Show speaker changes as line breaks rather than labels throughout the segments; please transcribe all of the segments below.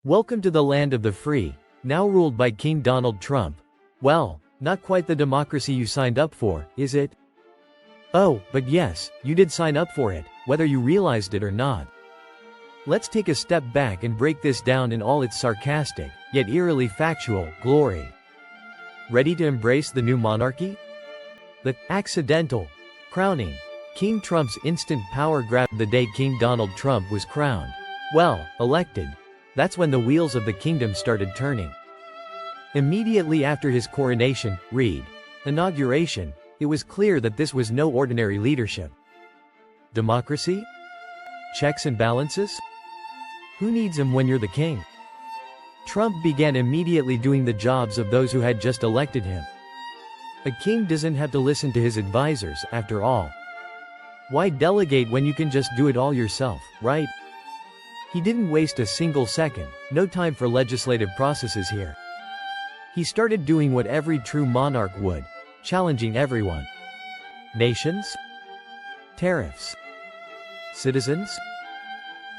Welcome to the land of the free, now ruled by King Donald Trump. Well, not quite the democracy you signed up for, is it? Oh, but yes, you did sign up for it, whether you realized it or not. Let's take a step back and break this down in all its sarcastic, yet eerily factual, glory. Ready to embrace the new monarchy? The accidental crowning. King Trump's instant power grab the day King Donald Trump was crowned. Well, elected. That's when the wheels of the kingdom started turning. Immediately after his coronation, inauguration, it was clear that this was no ordinary leadership. Democracy? Checks and balances? Who needs them when you're the king? Trump began immediately doing the jobs of those who had just elected him. A king doesn't have to listen to his advisors, after all. Why delegate when you can just do it all yourself, right? He didn't waste a single second, no time for legislative processes here. He started doing what every true monarch would, challenging everyone. Nations? Tariffs. Citizens?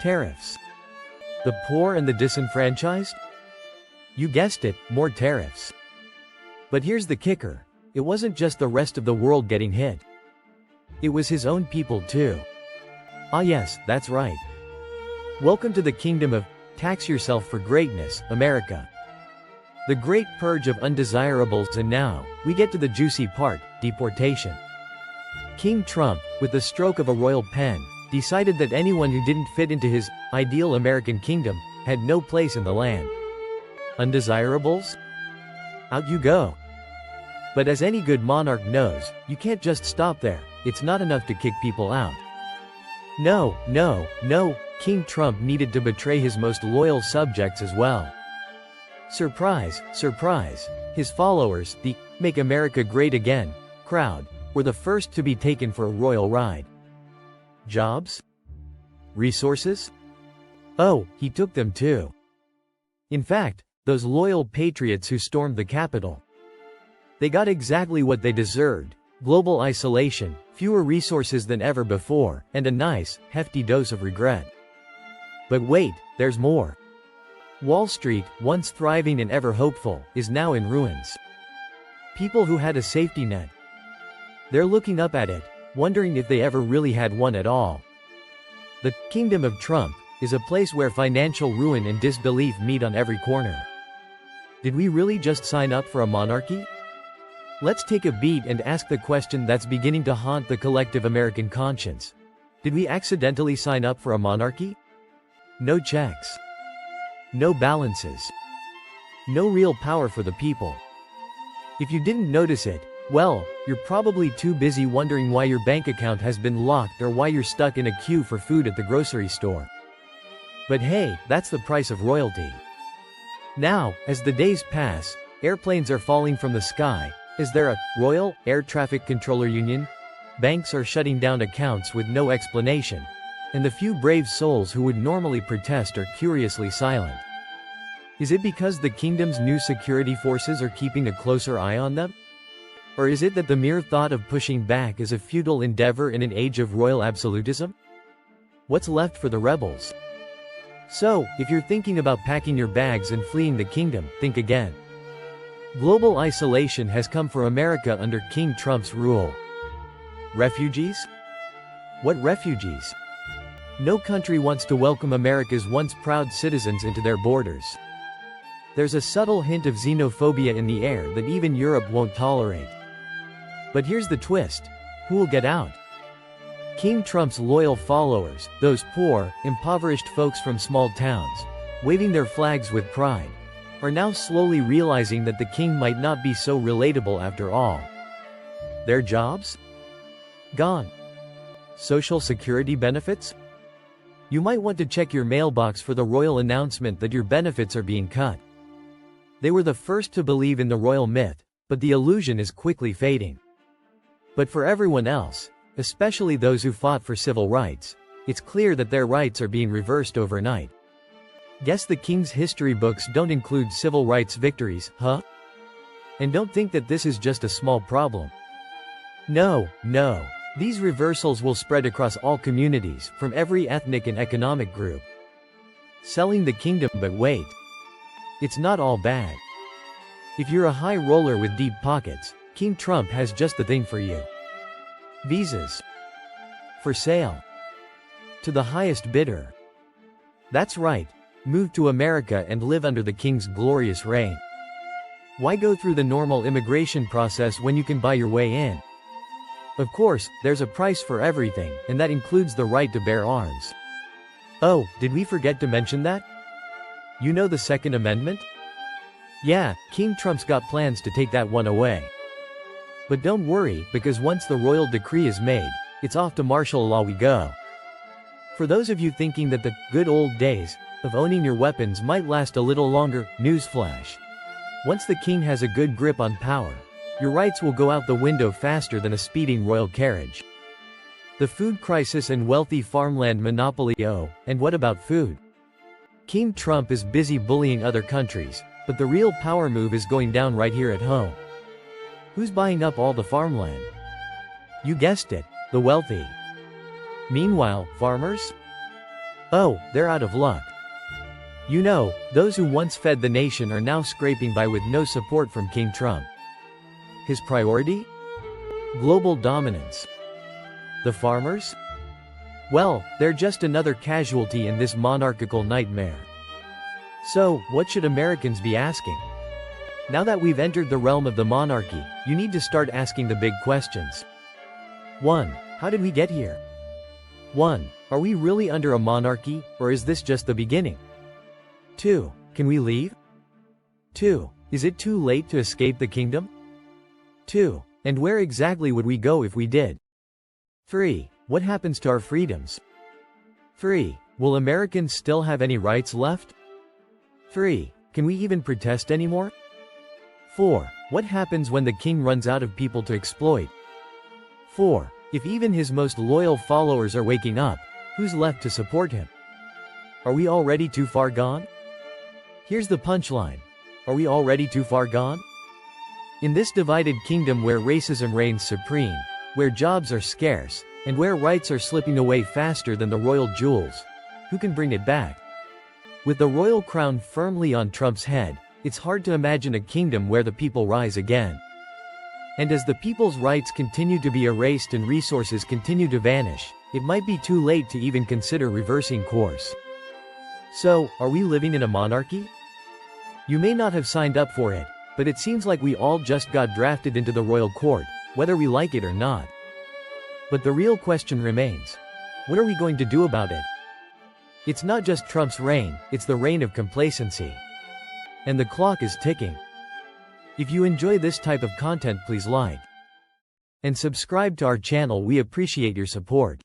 Tariffs. The poor and the disenfranchised? You guessed it, more tariffs. But here's the kicker, it wasn't just the rest of the world getting hit. It was his own people too. Ah yes, that's right. Welcome to the kingdom of, tax yourself for greatness, America. The great purge of undesirables, and now, we get to the juicy part, deportation. King Trump, with the stroke of a royal pen, decided that anyone who didn't fit into his ideal American kingdom had no place in the land. Undesirables? Out you go. But as any good monarch knows, you can't just stop there, it's not enough to kick people out. No, King Trump needed to betray his most loyal subjects as well. Surprise, surprise, his followers, the "Make America Great Again" crowd, were the first to be taken for a royal ride. Jobs? Resources? Oh, he took them too. In fact, those loyal patriots who stormed the Capitol. They got exactly what they deserved: global isolation, fewer resources than ever before, and a nice, hefty dose of regret. But wait, there's more. Wall Street, once thriving and ever hopeful, is now in ruins. People who had a safety net. They're looking up at it, wondering if they ever really had one at all. The kingdom of Trump is a place where financial ruin and disbelief meet on every corner. Did we really just sign up for a monarchy? Let's take a beat and ask the question that's beginning to haunt the collective American conscience. Did we accidentally sign up for a monarchy? No checks. No balances. No real power for the people. If you didn't notice it, well, you're probably too busy wondering why your bank account has been locked or why you're stuck in a queue for food at the grocery store. But hey, that's the price of royalty. Now, as the days pass, airplanes are falling from the sky. Is there a Royal Air Traffic Controller Union? Banks are shutting down accounts with no explanation. And the few brave souls who would normally protest are curiously silent. Is it because the kingdom's new security forces are keeping a closer eye on them? Or is it that the mere thought of pushing back is a futile endeavor in an age of royal absolutism? What's left for the rebels? So, if you're thinking about packing your bags and fleeing the kingdom, think again. Global isolation has come for America under King Trump's rule. Refugees? What refugees? No country wants to welcome America's once proud citizens into their borders. There's a subtle hint of xenophobia in the air that even Europe won't tolerate. But here's the twist. Who will get out? King Trump's loyal followers, those poor, impoverished folks from small towns, waving their flags with pride, are now slowly realizing that the king might not be so relatable after all. Their jobs? Gone. Social security benefits? You might want to check your mailbox for the royal announcement that your benefits are being cut. They were the first to believe in the royal myth, but the illusion is quickly fading. But for everyone else, especially those who fought for civil rights, it's clear that their rights are being reversed overnight. Guess the king's history books don't include civil rights victories, huh? And don't think that this is just a small problem. No. These reversals will spread across all communities, from every ethnic and economic group. selling the kingdom. But wait. It's not all bad. If you're a high roller with deep pockets, King Trump has just the thing for you. Visas. For sale. To the highest bidder. That's right. Move to America and live under the king's glorious reign. Why go through the normal immigration process when you can buy your way in? Of course, there's a price for everything, and that includes the right to bear arms. Oh, did we forget to mention that? You know the Second Amendment? Yeah, King Trump's got plans to take that one away. But don't worry, because once the royal decree is made, it's off to martial law we go. For those of you thinking that the good old days of owning your weapons might last a little longer, newsflash. Once the king has a good grip on power, your rights will go out the window faster than a speeding royal carriage. The food crisis and wealthy farmland monopoly. Oh, and what about food? King Trump is busy bullying other countries, but the real power move is going down right here at home. Who's buying up all the farmland? You guessed it, the wealthy. Meanwhile, farmers? Oh, they're out of luck. You know, those who once fed the nation are now scraping by with no support from King Trump. His priority? Global dominance. The farmers? Well, they're just another casualty in this monarchical nightmare. So, what should Americans be asking? Now that we've entered the realm of the monarchy, you need to start asking the big questions. 1. How did we get here? 1. Are we really under a monarchy, or is this just the beginning? 2. Can we leave? 2. Is it too late to escape the kingdom? 2. And where exactly would we go if we did? 3. What happens to our freedoms? 3. Will Americans still have any rights left? 3. Can we even protest anymore? 4. What happens when the king runs out of people to exploit? 4. If even his most loyal followers are waking up, who's left to support him? Are we already too far gone? Here's the punchline. Are we already too far gone? In this divided kingdom where racism reigns supreme, where jobs are scarce, and where rights are slipping away faster than the royal jewels, who can bring it back? With the royal crown firmly on Trump's head, it's hard to imagine a kingdom where the people rise again. And as the people's rights continue to be erased and resources continue to vanish, it might be too late to even consider reversing course. So, are we living in a monarchy? You may not have signed up for it, but it seems like we all just got drafted into the royal court, whether we like it or not. But the real question remains. What are we going to do about it? It's not just Trump's reign, it's the reign of complacency. And the clock is ticking. If you enjoy this type of content, please like and subscribe to our channel. We appreciate your support.